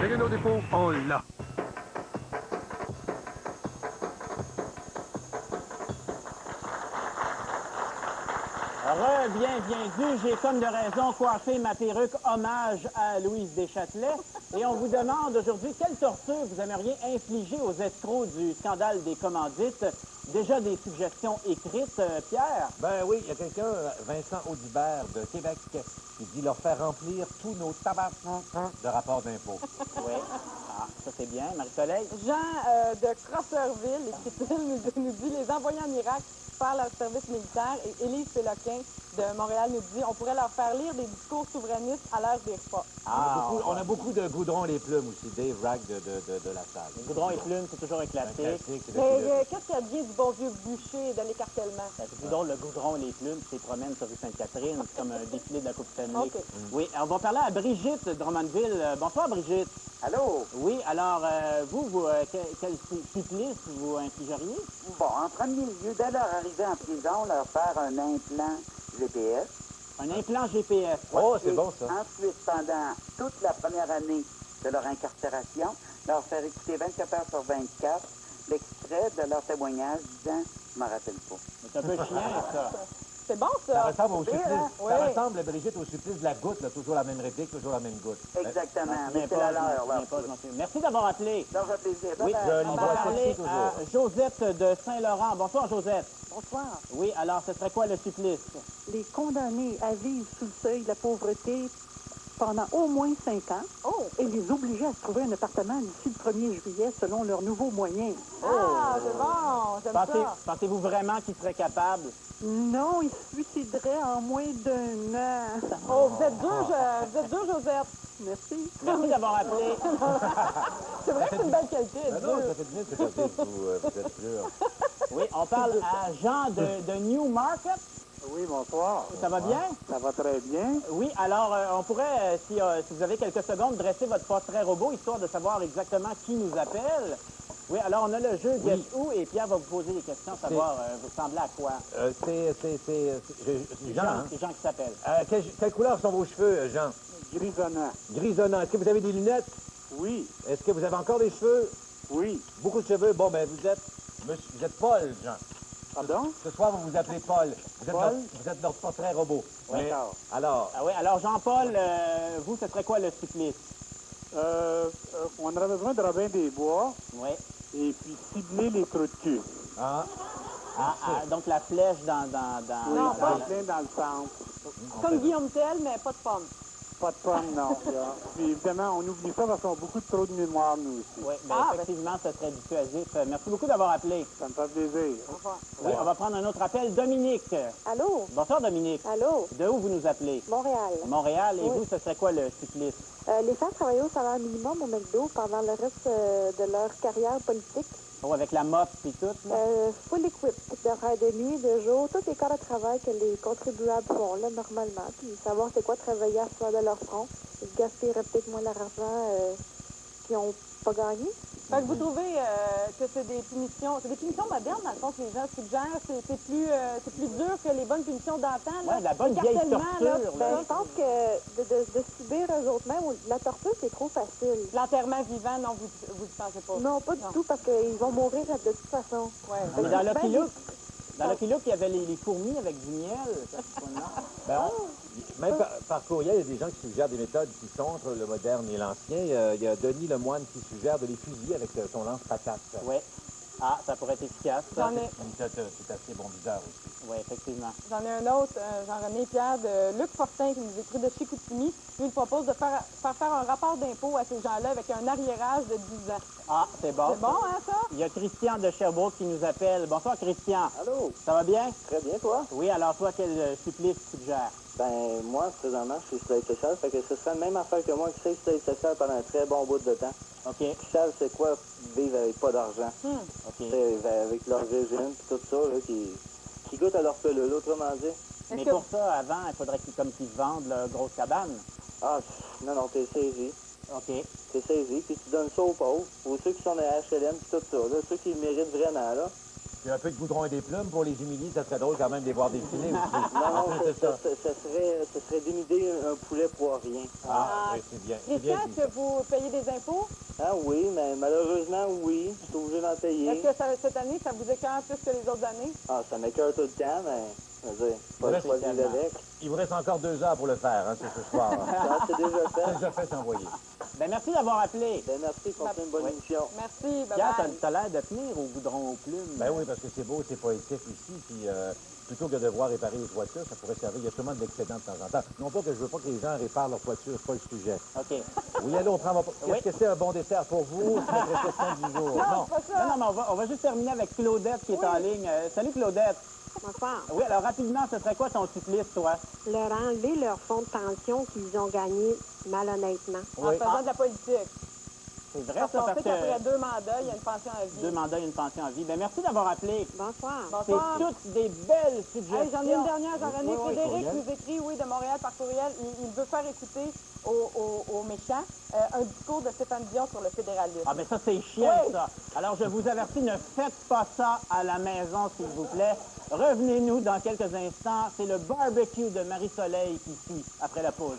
Checkez nos dépôts, on l'a. Bienvenue, j'ai comme de raison coiffé ma perruque hommage à Louise Deschâtelet. Et on vous demande aujourd'hui quelle torture vous aimeriez infliger aux escrocs du scandale des commandites. Déjà des suggestions écrites, Pierre? Ben oui, il y a quelqu'un, Vincent Audibert de Québec, qui dit leur faire remplir tous nos tabacs de rapports d'impôts. Oui. Ah, ça c'est bien. Marie-Soleil? Jean de Crosserville, écrit-il, nous dit « Les envoyer en Irak faire leur service militaire » et Élise Péloquin de Montréal nous dit « On pourrait leur faire lire des discours souverainistes à l'heure des repas. » On a beaucoup de Goudron les plumes aussi, Dave Rack de la salle. Les Goudron et plumes, c'est toujours éclaté. Mais qu'est-ce qu'il y a de bien du bon vieux bûcher de l'écartèlement? C'est plus drôle, le Goudron et les plumes, c'est promène sur rue Sainte-Catherine, c'est comme un défilé de la Coupe Stanley. Oui, on va parler à Brigitte de Drummondville. Bonsoir, Brigitte. Allô? Oui, alors, quel supplice vous infligeriez? Bon, en premier lieu, dès leur arrivée en prison, leur faire un implant GPS. Un implant GPS. Oh, c'est bon, ça. Ensuite, pendant toute la première année de leur incarcération, leur faire écouter 24 heures sur 24 l'extrait de leur témoignage disant « Je m'en rappelle pas ». C'est un peu chiant, ça. C'est bon, ça. Ça ressemble au supplice. Oui. Ça ressemble, Brigitte, au supplice de la goutte, là, toujours la même réplique, toujours la même goutte. Exactement. Mais c'est la leur. Merci d'avoir appelé. Ça fait plaisir. Oui, on va parler à Josette de Saint-Laurent. Bonsoir, Josette. Bonsoir. Oui, alors, ce serait quoi le supplice? Les condamnés à vivre sous le seuil de la pauvreté pendant au moins 5 ans et les obliger à se trouver un appartement d'ici le 1er juillet selon leurs nouveaux moyens. Ah, c'est bon, j'aime ça. Pensez-vous vraiment qu'ils seraient capables? Non, ils se suicideraient en moins d'1 an. Oh, vous êtes deux, Josette. Merci. Merci d'avoir appelé. C'est vrai que c'est une belle qualité. Non, ça fait bien de se passer, vous êtes sûr. Oui, on parle à Jean de Newmarket. Oui, bonsoir. Ça va bien? Ça va très bien. Oui, alors on pourrait, si vous avez quelques secondes, dresser votre portrait robot, histoire de savoir exactement qui nous appelle. Oui, alors on a le jeu Guess Who, et Pierre va vous poser des questions, savoir vous ressemblez à quoi. C'est Jean, hein? C'est Jean qui s'appelle. Quelle couleur sont vos cheveux, Jean? Grisonnant. Grisonnant. Est-ce que vous avez des lunettes? Oui. Est-ce que vous avez encore des cheveux? Oui. Beaucoup de cheveux. Bon, ben vous êtes Paul, Jean. Pardon? Ce soir, vous vous appelez Paul. Paul? Vous êtes notre portrait robot. Oui. D'accord. Alors? Ah oui, alors Jean-Paul, vous, ce serait quoi le supplice? On aurait besoin de Robin des Bois. Oui. Et puis cibler les trous de cul. Donc la flèche dans Non, pas plein dans le centre. comme Guillaume Tell, mais pas de pommes. Pas de pommes, non. Puis évidemment, on oublie ça parce qu'on a beaucoup de trop de mémoire, nous aussi. Oui, effectivement, ça serait dissuasif. Merci beaucoup d'avoir appelé. Ça me fait plaisir. Au revoir. Oui, on va prendre un autre appel. Dominique. Allô? Bonsoir, Dominique. Allô? De où vous nous appelez? Montréal. Montréal. Et Oui. vous, ce serait quoi le supplice? Les femmes travaillaient au salaire minimum au McDo pendant le reste de leur carrière politique. Oh, avec la mop et tout, là? Full equip, d'horaire de nuit, de jour, tous les corps de travail que les contribuables font, là, normalement. Puis savoir c'est quoi travailler à soi de leur front. Ils gaspilleraient peut-être moins leur argent qu'ils n'ont pas gagné. Fait que vous trouvez que c'est des punitions modernes, dans le fond, que les gens suggèrent, c'est plus dur que les bonnes punitions d'antan, là? Ouais, la bonne vieille L'écartèlement, là, torture, Ben, je pense que de subir eux autres mêmes, la torture, c'est trop facile. L'enterrement vivant, non, vous ne pensez pas? Non, pas du tout, parce qu'ils vont mourir de toute façon. Ouais. Mais dans Lucky Luke, il y avait les fourmis avec du miel. Ça, c'est pas non. Même par courriel, il y a des gens qui suggèrent des méthodes qui sont entre le moderne et l'ancien. Il y a Denis Lemoine qui suggère de les fusiller avec son lance-patate. Oui. Ah, ça pourrait être efficace. J'en ai... C'est assez bon bizarre aussi. Oui, effectivement. J'en ai un autre, Jean-René Pierre, de Luc Fortin, qui nous écrit de Chicoutimi. Lui, il propose de faire un rapport d'impôt à ces gens-là avec un arriérage de 10 ans. Ah, c'est bon. C'est bon, hein, ça? Il y a Christian de Sherbrooke qui nous appelle. Bonsoir, Christian. Allô? Ça va bien? Très bien, toi? Oui, alors toi, quel supplice tu suggères? Ben, moi, présentement, je suis slave social, fait que ce serait la même affaire que moi qui sais slave social pendant un très bon bout de temps. OK. Qui savent c'est quoi vivre avec pas d'argent. OK. Avec leur régime, puis tout ça, là, qui goûtent à leur pelule, autrement dit. Mais pour ça, avant, il faudrait qu'ils vendent leur grosse cabane. Ah, non, t'es saisi. OK. T'es saisi, puis tu donnes ça aux pauvres, ou ceux qui sont dans HLM, puis tout ça, là, ceux qui le méritent vraiment, là. Il y a un peu de goudron et des plumes pour les humilier, ça serait drôle quand même de les voir défiler aussi. Non, ce serait d'imiter un poulet pour rien. Ah, oui, c'est bien. Christian, est-ce que vous payez des impôts? Ah oui, mais malheureusement, oui, je suis obligé d'en payer. Est-ce que cette année, ça vous écœure plus que les autres années? Ah, ça m'écoeure tout le temps, mais je veux dire, pas le choix de vivre avec. Il vous reste encore 2 heures pour le faire, hein, c'est ce soir. Ah, c'est déjà fait. C'est déjà fait, c'est envoyé. Ben, merci d'avoir appelé. Ben, merci, continuez une bonne émission. Merci, Pierre, bye-bye. t'as l'air de tenir au goudron aux plumes. Ben oui, parce que c'est beau, c'est poétique ici, puis plutôt que de devoir réparer les toitures, ça pourrait servir. Il y a sûrement de l'excédent de temps en temps. Non pas que je veux pas que les gens réparent leur toiture, c'est pas le sujet. OK. Oui, allô, on prend ma... Qu'est-ce que c'est un bon dessert pour vous? C'est notre question du jour. Non, mais on va juste terminer avec Claudette qui est en ligne. Salut, Claudette. Bonsoir. Oui, alors rapidement, ce serait quoi ton supplice, toi? Leur enlever leur fonds de pension qu'ils ont gagné malhonnêtement. En faisant de la politique. C'est vrai, Parce ça, qu'on parce sait qu'après que 2 mandats, il y a une pension à vie. 2 mandats, il y a une pension à vie. Ben, merci d'avoir appelé. Bonsoir. C'est toutes des belles suggestions. Hey, j'en ai une dernière, Jean-René. Oui, Frédéric courriel. nous écrit, oui, de Montréal par courriel. Il veut faire écouter aux méchants un discours de Stéphane Dion sur le fédéralisme. Ah, mais ça, c'est chiant, Oui. ça. Alors, je vous avertis, ne faites pas ça à la maison, s'il vous plaît. Revenez-nous dans quelques instants. C'est le barbecue de Marie-Soleil qui suit après la pause.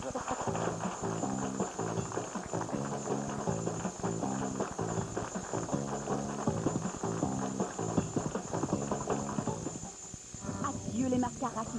Adieu les mascaras qui...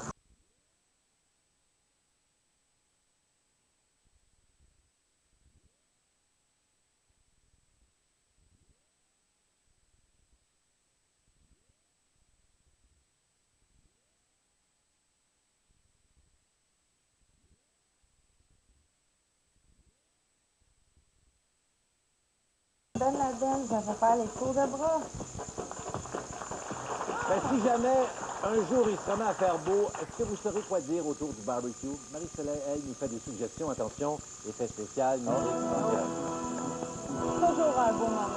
Ben Laden, ça va faire les tours de bras. Ben, si jamais Un jour, il se remet à faire beau. Est-ce que vous saurez quoi dire autour du barbecue? Marie-Soleil, elle, nous fait des suggestions. Attention, effet spécial, musique. Toujours un beau moment.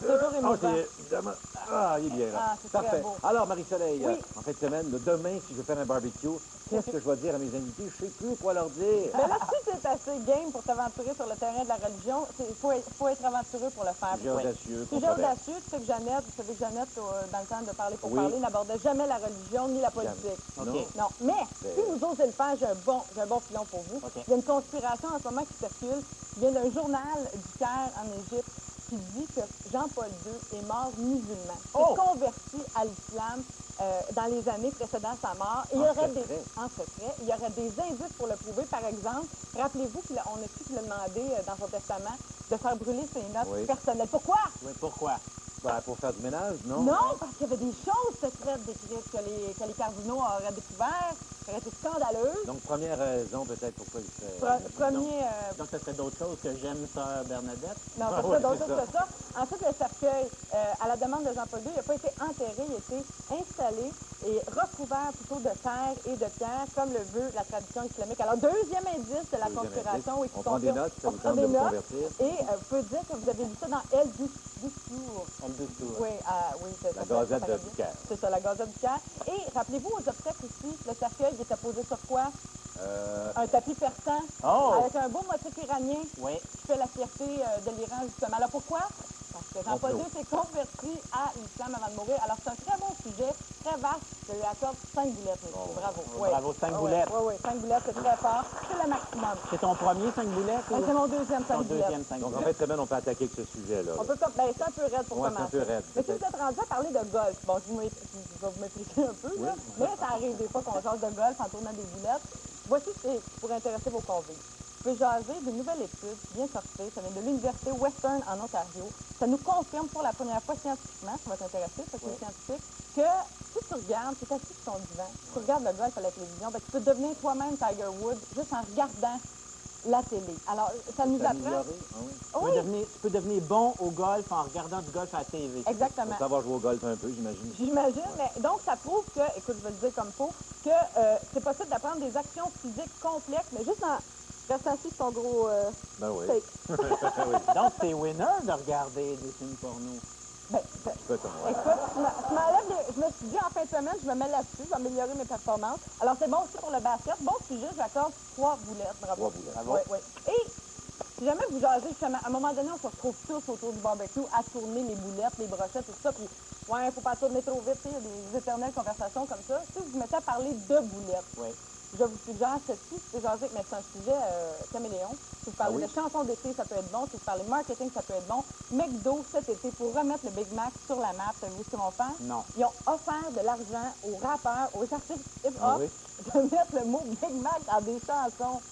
Toujours émouvant. Évidemment. Ah, il est bien là. Ah, c'est très Parfait. beau. Alors, Marie-Soleil, Oui. en fin de semaine, demain, si je veux faire un barbecue, qu'est-ce que je vais dire à mes invités? Je sais plus quoi leur dire. Mais là, si c'est assez game pour t'aventurer sur le terrain de la religion, il faut être aventureux pour le faire. Sujet audacieux, Sujet audacieux, tu sais que Jeannette, vous savez que Jeannette, dans le temps de parler pour parler, n'abordait jamais la religion ni la politique. Okay. Non. Mais, si vous osez le faire, j'ai un bon filon pour vous. Okay. Il y a une conspiration en ce moment qui circule, qui vient d'un journal du Caire en Égypte, qui dit que Jean-Paul II est mort musulman. Il s'est converti à l'islam dans les années précédant sa mort. Et en secret, il y aurait des indices pour le prouver. Par exemple, rappelez-vous qu'on a su qu'il a demandé dans son testament de faire brûler ses notes personnelles. Pourquoi? Oui, pourquoi? Ben, pour faire du ménage, non? Non, parce qu'il y avait des choses secrètes décrites que les cardinaux auraient découvertes, qui auraient été scandaleuses. Donc, première raison, peut-être, pourquoi il fait... Donc, ce serait d'autres choses que j'aime, sœur Bernadette? Non, ce serait d'autres choses que ça. Ensuite, le cercueil, à la demande de Jean-Paul II, il n'a pas été enterré, il a été installé et recouvert plutôt de terre et de pierre, comme le veut la tradition islamique. Alors, deuxième indice de la conspiration. On prend des notes, ça vous tente de vous convertir. Et vous pouvez dire que vous avez lu ça dans El Dustour. Oui, c'est la Gazette du Caire. C'est ça, la Gazette du Caire. Et rappelez-vous, aux obsèques aussi, le cercueil était posé sur quoi? Un tapis persan avec un beau motif iranien qui fait la fierté de l'Iran, justement. Alors pourquoi? Parce que Jean-Paul II s'est converti à l'islam avant de mourir. Alors c'est un très bon sujet, très vaste. Je lui accorde 5 boulettes, monsieur. Bravo. Bravo, 5 boulettes. Oui, 5 boulettes, c'est très fort. C'est le maximum. C'est ton premier 5 boulettes? C'est mon deuxième 5 boulettes. Donc en fait, semaine, on peut attaquer avec ce sujet-là. On peut c'est un peu raide pour commencer. C'est un peu raide. Mais si vous êtes rendu à parler de golf, bon, je vais vous m'expliquer un peu, là, mais ça arrive des fois qu'on jase de golf en tournant des boulettes. Voici ce qui pourrait intéresser vos convives. Vous pouvez jaser d'une nouvelle étude qui vient de sortir, ça vient de l'Université Western en Ontario. Ça nous confirme pour la première fois scientifiquement, ça va t'intéresser, parce que c'est scientifique, que si tu regardes, tu es assis sur ton divan, tu regardes le golf à la télévision, ben, tu peux devenir toi-même Tiger Woods juste en regardant la télé. Alors, ça nous apprend... Tu peux devenir bon au golf en regardant du golf à la TV. Exactement. Pour savoir jouer au golf un peu, j'imagine. J'imagine, mais donc ça prouve que, écoute, je vais le dire comme faut, que c'est possible d'apprendre des actions physiques complexes, mais juste en restant assis sur ton gros steak. Donc, t'es winner de regarder des films porno. Écoute, tu m'enlèves je me suis dit en fin de semaine, je me mets là-dessus, je vais améliorer mes performances. Alors, c'est bon aussi pour le basket. Bon sujet, j'accorde 3 boulettes. Bravo. 3 boulettes. Oui. Et si jamais vous jasez, justement, à un moment donné, on se retrouve tous autour du barbecue à tourner les boulettes, les brochettes, tout ça. Puis, faut pas tourner trop vite, il y a des éternelles conversations comme ça. Si vous vous mettez à parler de boulettes, je vous suggère ceci, c'est jasé, mais c'est un sujet caméléon. Si vous parlez de chansons d'été, ça peut être bon. Si vous parlez marketing, ça peut être bon. McDo, cet été, pour remettre le Big Mac sur la map, savez-vous ce qu'ils vont faire? Non. Ils ont offert de l'argent aux rappeurs, aux artistes hip-hop, de mettre le mot Big Mac dans des chansons.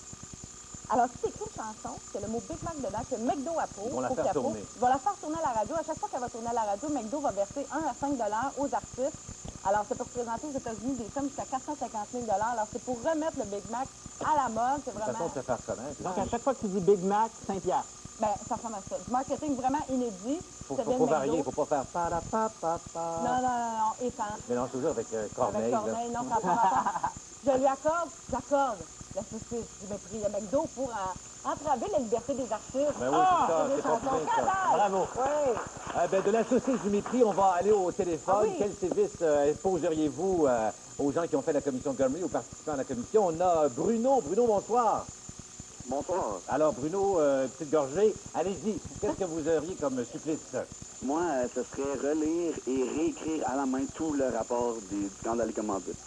Alors, si tu écris une chanson, qu'il y a le mot Big Mac dedans, que McDo approuve, ils vont la faire tourner. Ils vont la faire tourner à la radio. À chaque fois qu'elle va tourner à la radio, McDo va verser 1 à 5 $ aux artistes. Alors, ça peut représenter aux États-Unis des sommes jusqu'à 450 000 $. Alors, c'est pour remettre le Big Mac à la mode. C'est vraiment... Une façon de se faire connaître. Donc, à chaque fois que tu dis Big Mac, 5 $. Ben, ça ressemble à ça. Du marketing vraiment inédit. Faut varier, il ne faut pas faire Non. Et ça... Mélange toujours avec Corneille. Avec Corneille, non, ça pas. Je lui accorde la saucisse du mépris à McDo pour entraver la liberté des artistes. Ben oui, c'est pas bien ça. Bravo. Oui. De la saucisse du mépris, on va aller au téléphone. Quel service poseriez-vous aux gens qui ont fait la commission de Gomery, aux participants à la commission? On a Bruno. Bruno, bonsoir. Bonsoir. Alors, Bruno, petite gorgée, allez-y. Qu'est-ce que vous auriez comme supplice? Moi, ce serait relire et réécrire à la main tout le rapport du scandale des commandites.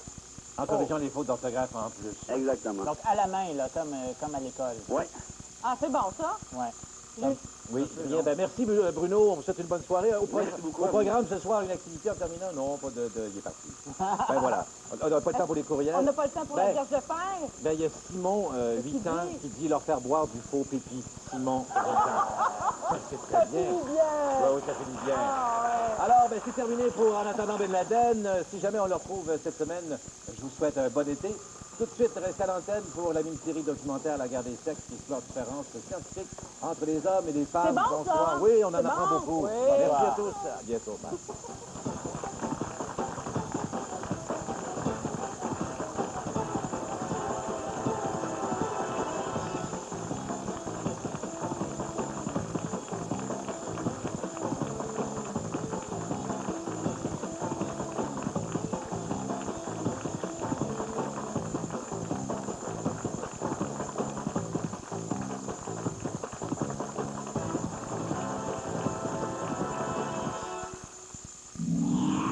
En corrigeant les fautes d'orthographe en plus. Exactement. Donc, à la main, là, comme à l'école. Oui. Ah, c'est bon, ça? Oui. Oui, bien, merci Bruno, on vous souhaite une bonne soirée. Merci beaucoup. Au programme ce soir, une activité en terminant? Non, pas de il est parti. Ben voilà, on n'a pas le temps pour les courriels. On n'a pas le temps pour la Vierge de fer? Ben, il y a Simon, 8 ans, qui dit leur faire boire du faux pépi. Simon, 8 ans. C'est très bien. Oui, ça finit bien. Alors, ben, c'est terminé pour En attendant Ben Laden. Si jamais on le retrouve cette semaine, je vous souhaite un bon été. Tout de suite, restez à l'antenne pour la mini-série documentaire La guerre des sexes qui explore différences scientifiques entre les hommes et les femmes. C'est bon, ça? Oui, on en apprend beaucoup. Oui. Merci à tous. À bientôt. Bye.